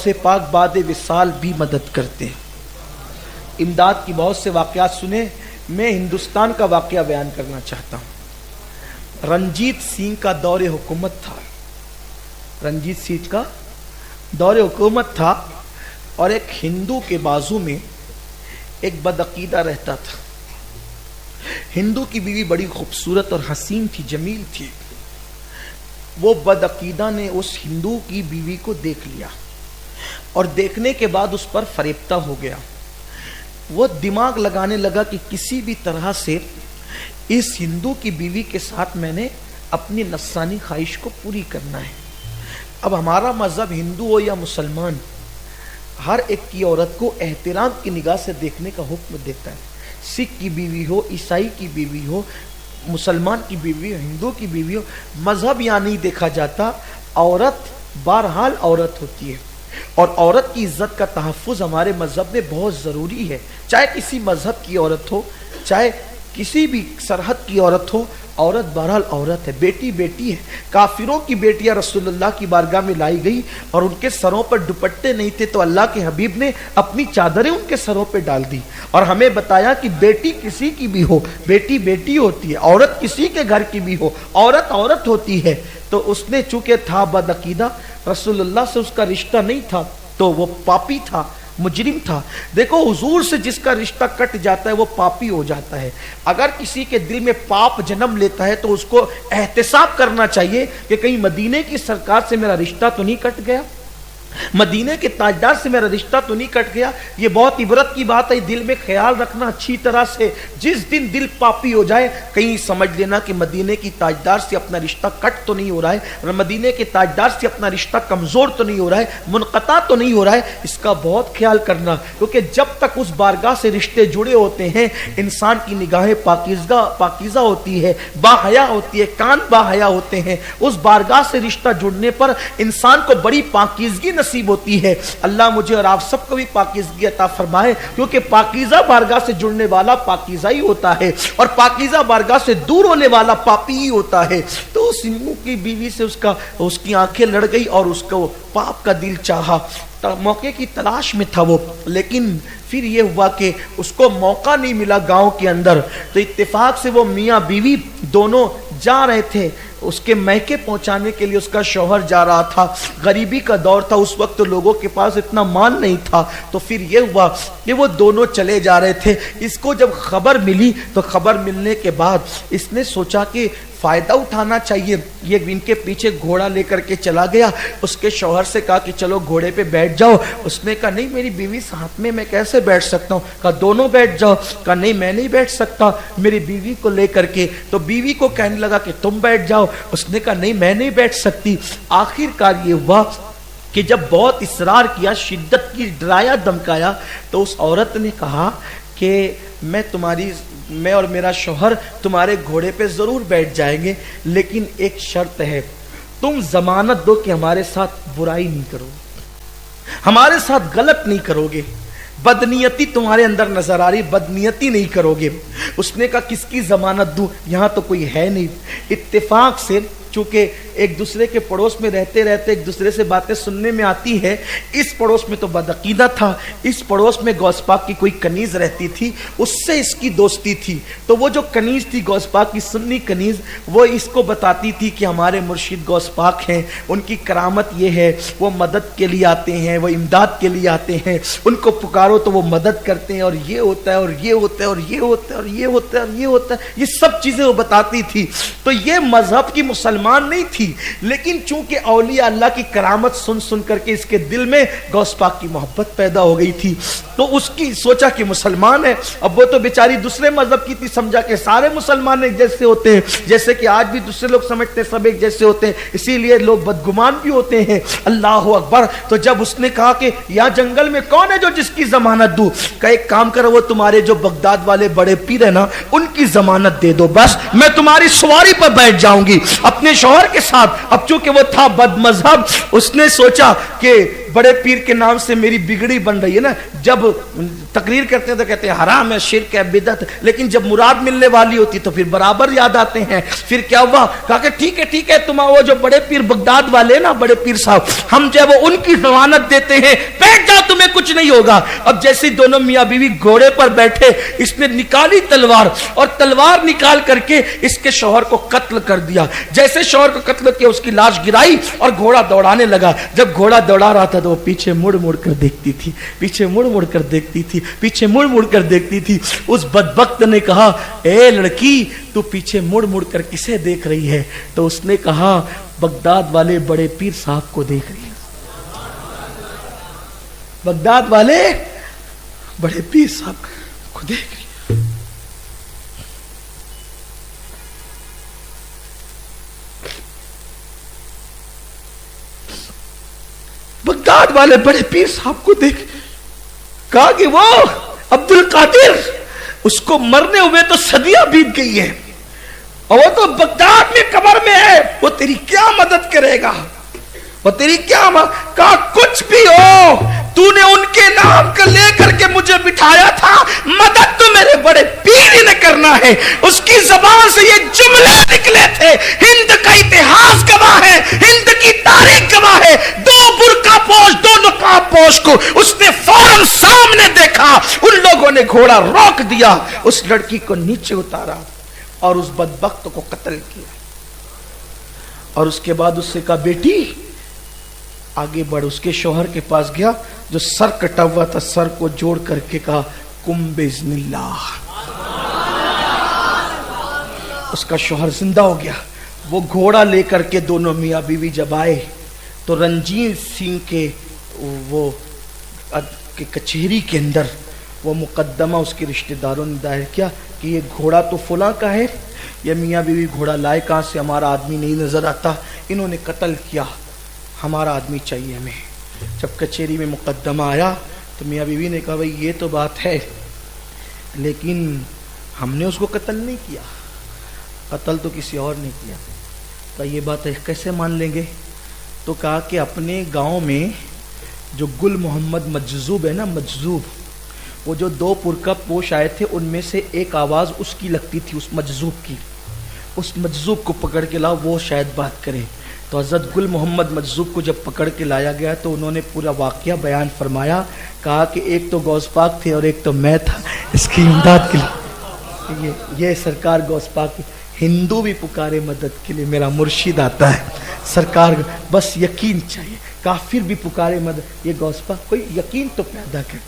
غوث پاک بعد وصال بھی مدد کرتے ہیں. امداد کی بہت سے واقعات سنے. میں ہندوستان کا واقعہ بیان کرنا چاہتا ہوں. رنجیت سنگھ کا دور حکومت تھا. رنجیت سنگھ کا دور حکومت تھا اور ایک ہندو کے بازو میں ایک بدعقیدہ رہتا تھا. ہندو کی بیوی بڑی خوبصورت اور حسین تھی، جمیل تھی. وہ بدعقیدہ نے اس ہندو کی بیوی کو دیکھ لیا اور دیکھنے کے بعد اس پر فریفتہ ہو گیا. وہ دماغ لگانے لگا کہ کسی بھی طرح سے اس ہندو کی بیوی کے ساتھ میں نے اپنی نفسانی خواہش کو پوری کرنا ہے. اب ہمارا مذہب ہندو ہو یا مسلمان، ہر ایک کی عورت کو احترام کی نگاہ سے دیکھنے کا حکم دیتا ہے. سکھ کی بیوی ہو، عیسائی کی بیوی ہو، مسلمان کی بیوی ہو، ہندو کی بیوی ہو، مذہب یہاں نہیں دیکھا جاتا. عورت بہرحال عورت ہوتی ہے اور عورت کی عزت کا تحفظ ہمارے مذہب میں بہت ضروری ہے. چاہے کسی مذہب کی عورت ہو، چاہے کسی بھی سرحد کی عورت ہو، عورت بہرحال عورت ہے. بیٹی بیٹی ہے. کافروں کی بیٹیاں رسول اللہ کی بارگاہ میں لائی گئی اور ان کے سروں پر دوپٹے نہیں تھے تو اللہ کے حبیب نے اپنی چادریں ان کے سروں پہ ڈال دی اور ہمیں بتایا کہ بیٹی کسی کی بھی ہو، بیٹی بیٹی ہوتی ہے. عورت کسی کے گھر کی بھی ہو، عورت عورت ہوتی ہے. تو اس نے چونکہ تھا بدعقیدہ، رسول اللہ سے اس کا رشتہ نہیں تھا تو وہ پاپی تھا، مجرم تھا. دیکھو حضور سے جس کا رشتہ کٹ جاتا ہے وہ پاپی ہو جاتا ہے. اگر کسی کے دل میں پاپ جنم لیتا ہے تو اس کو احتساب کرنا چاہیے کہ کہیں مدینے کی سرکار سے میرا رشتہ تو نہیں کٹ گیا، مدینے کے تاجدار سے میرا رشتہ تو نہیں کٹ گیا. یہ بہت عبرت کی بات ہے. دل میں خیال رکھنا اچھی طرح سے. جس دن دل پاپی ہو جائے کہیں سمجھ لینا کہ مدینے کی تاجدار سے اپنا رشتہ کٹ تو نہیں ہو رہا ہے، مدینے کے تاجدار سے اپنا رشتہ کمزور تو نہیں ہو رہا ہے، منقطع تو نہیں ہو رہا ہے. اس کا بہت خیال کرنا، کیونکہ جب تک اس بارگاہ سے رشتے جڑے ہوتے ہیں انسان کی نگاہیں پاکیزہ ہوتی ہے، باحیا ہوتی ہے، کان باحیا ہوتے ہیں. اس بارگاہ سے رشتہ جڑنے پر انسان کو بڑی پاکیزگی نصیب ہوتی ہے. اللہ مجھے اور آپ سب کو بھی پاکیزگی عطا فرمائے، کیونکہ پاکیزہ بارگاہ سے جڑنے والا پاکیزہ ہی ہوتا ہے اور پاکیزہ بارگاہ سے دور ہونے والا پاپی ہی ہوتا ہے. تو اس ہندو کی بیوی سے اس کی آنکھیں لڑ گئی اور اس کو پاپ کا دل چاہا. موقع کی تلاش میں تھا وہ، لیکن پھر یہ ہوا کہ اس کو موقع نہیں ملا گاؤں کے اندر. تو اتفاق سے وہ میاں بیوی دونوں جا رہے تھے اس کے میکے پہنچانے کے لیے. اس کا شوہر جا رہا تھا، غریبی کا دور تھا اس وقت، لوگوں کے پاس اتنا مال نہیں تھا. تو پھر یہ ہوا کہ وہ دونوں چلے جا رہے تھے. اس کو جب خبر ملی تو خبر ملنے کے بعد اس نے سوچا کہ فائدہ اٹھانا چاہیے. یہ ان کے پیچھے گھوڑا لے کر کے چلا گیا. اس کے شوہر سے کہا کہ چلو گھوڑے پہ بیٹھ جاؤ. اس نے کہا نہیں میری بیوی ساتھ میں کیسے بیٹھ سکتا ہوں. کہا دونوں بیٹھ جاؤ. کہا نہیں میں نہیں بیٹھ سکتا میری بیوی کو لے کر کے. تو بیوی کو کہنے لگا کہ تم بیٹھ جاؤ. اس نے کہا نہیں میں نہیں بیٹھ سکتی. آخر کار یہ ہوا کہ جب بہت اصرار کیا، شدت کی، ڈرایا دھمکایا، تو اس عورت نے کہا کہ میں اور میرا شوہر تمہارے گھوڑے پہ ضرور بیٹھ جائیں گے، لیکن ایک شرط ہے، تم ضمانت دو کہ ہمارے ساتھ برائی نہیں کرو، ہمارے ساتھ غلط نہیں کرو گے، بدنیتی تمہارے اندر نظر آ رہی، بدنیتی نہیں کرو گے. اس نے کہا کس کی ضمانت دوں، یہاں تو کوئی ہے نہیں. اتفاق سے چونکہ ایک دوسرے کے پڑوس میں رہتے رہتے ایک دوسرے سے باتیں سننے میں آتی ہے. اس پڑوس میں تو بدعقیدہ تھا، اس پڑوس میں غوث پاک کی کوئی کنیز رہتی تھی، اس سے اس کی دوستی تھی. تو وہ جو کنیز تھی غوث پاک کی سنی کنیز، وہ اس کو بتاتی تھی کہ ہمارے مرشد غوث پاک ہیں، ان کی کرامت یہ ہے، وہ مدد کے لیے آتے ہیں، وہ امداد کے لیے آتے ہیں، ان کو پکارو تو وہ مدد کرتے ہیں، اور یہ ہوتا ہے اور یہ ہوتا ہے اور یہ ہوتا ہے اور یہ ہوتا ہے اور یہ ہوتا ہے. یہ سب چیزیں وہ بتاتی تھی. تو یہ مذہب کی مسلمان نہیں تھی، لیکن چونکہ اولیاء اللہ کی کرامت سن سن کر کے اس کے دل میں غوث پاک کی محبت پیدا ہو گئی تھی. تو اس کی سوچا کہ مسلمان ہے. اب وہ تو بیچاری دوسرے مذہب کی تھی، سمجھا کہ سارے مسلمان ایک جیسے ہوتے ہیں، جیسے کہ آج بھی دوسرے لوگ سمجھتے ہیں سب ایک جیسے ہوتے ہیں، اسی لیے لوگ بدگمان بھی ہوتے ہیں. اللہ اکبر. تو جب اس نے کہا کہ یا جنگل میں کون ہے جو جس کی ضمانت دوں، کہ ایک کام کرو، وہ تمہارے جو بغداد والے بڑے پیر ہیں نا ان کی ضمانت دے دو، بس میں تمہاری سواری پر بیٹھ جاؤں گی اپنے شوہر کے ساتھ. اب چونکہ وہ تھا بد مذہب، اس نے سوچا کہ بڑے پیر کے نام سے میری بگڑی بن رہی ہے نا. جب تقریر کرتے ہیں تو کہتے ہیں حرام ہے, شرک ہے, بدعت, لیکن جب مراد ملنے والی ہوتی تو پھر برابر یاد آتے ہیں. پھر کیا ہوا, کہا کہ ٹھیک ہے تم وہ جو بڑے پیر بغداد والے نا, بڑے پیر صاحب, ہم جو ہے وہ ان کی ضمانت دیتے ہیں, بیٹھ جاؤ تمہیں کچھ نہیں ہوگا. اب جیسے دونوں میاں بیوی گھوڑے پر بیٹھے, اس نے نکالی تلوار, اور تلوار نکال کر کے اس کے شوہر کو قتل کر دیا. جیسے شوہر کو قتل کیا, اس کی لاش گرائی اور گھوڑا دوڑانے لگا. جب گھوڑا دوڑا رہا تھا تو وہ پیچھے مڑ مڑ کر دیکھتی تھی, پیچھے مڑ مڑ کر دیکھتی تھی, پیچھے مڑ مڑ کر دیکھتی تھی. اس بدبخت نے کہا, اے لڑکی تو پیچھے مڑ مڑ کر کسے دیکھ رہی ہے؟ تو اس نے کہا, بغداد والے بڑے پیر صاحب کو دیکھ رہی ہے. بغداد والے بڑے پیر صاحب کو دیکھ رہی ہے. بغداد والے بڑے پیر صاحب کو دیکھ, کہا کہ وہ عبد القادر, اس کو مرنے ہوئے تو صدیاں بیت گئی ہے, اور وہ تو بغداد میں قبر میں ہے, وہ تیری کیا مدد کرے گا, وہ تیری کیا کہا کچھ بھی ہو, تو نے ان کے نام کو لے کر کے مجھے بٹھایا تھا, مدد تو میرے بڑے پیر ہی نے کرنا ہے. اس کی زبان سے یہ جملے نکلے تھے, ہند کا اتہاس گواہ ہے, ہند کی تاریخ گواہ ہے. دو برقع پوش, دو نقاب پوش کو اس نے فوراً سامنے دیکھا, ان لوگوں نے گھوڑا روک دیا, اس لڑکی کو نیچے اتارا اور اس بدبخت کو قتل کیا. اور اس کے بعد اس سے کہا, بیٹی آگے بڑھ. اس کے شوہر کے پاس گیا جو سر کٹا ہوا تھا, سر کو جوڑ کر کے کہا, کم باذن اللہ. اس کا شوہر زندہ ہو گیا. وہ گھوڑا لے کر کے دونوں میاں بیوی جب آئے تو رنجیت سنگھ کے وہ کچہری کے اندر وہ مقدمہ اس کے رشتہ داروں نے دائر کیا کہ یہ گھوڑا تو فلاں کا ہے, یہ میاں بیوی گھوڑا لائے کہاں سے, ہمارا آدمی نہیں نظر آتا, انہوں نے قتل کیا, ہمارا آدمی چاہیے ہمیں. جب کچہری میں مقدمہ آیا تو میاں بیوی نے کہا, بھائی یہ تو بات ہے, لیکن ہم نے اس کو قتل نہیں کیا, قتل تو کسی اور نے کیا. تو یہ بات کیسے مان لیں گے؟ تو کہا کہ اپنے گاؤں میں جو گل محمد مجذوب ہے نا, مجذوب, وہ جو دو پرکا پوش آئے تھے ان میں سے ایک آواز اس کی لگتی تھی, اس مجذوب کی. اس مجذوب کو پکڑ کے لاؤ, وہ شاید بات کرے. تو حضرت گل محمد مجذوب کو جب پکڑ کے لایا گیا تو انہوں نے پورا واقعہ بیان فرمایا. کہا کہ ایک تو غوث پاک تھے اور ایک تو میں تھا, اس کی امداد کے لیے. یہ سرکار غوث پاک, ہندو بھی پکارے مدد کے لیے, میرا مرشد آتا ہے سرکار, بس یقین چاہیے. کافر بھی پکارے مدد, یہ غوث پاک, کوئی یقین تو پیدا کرے.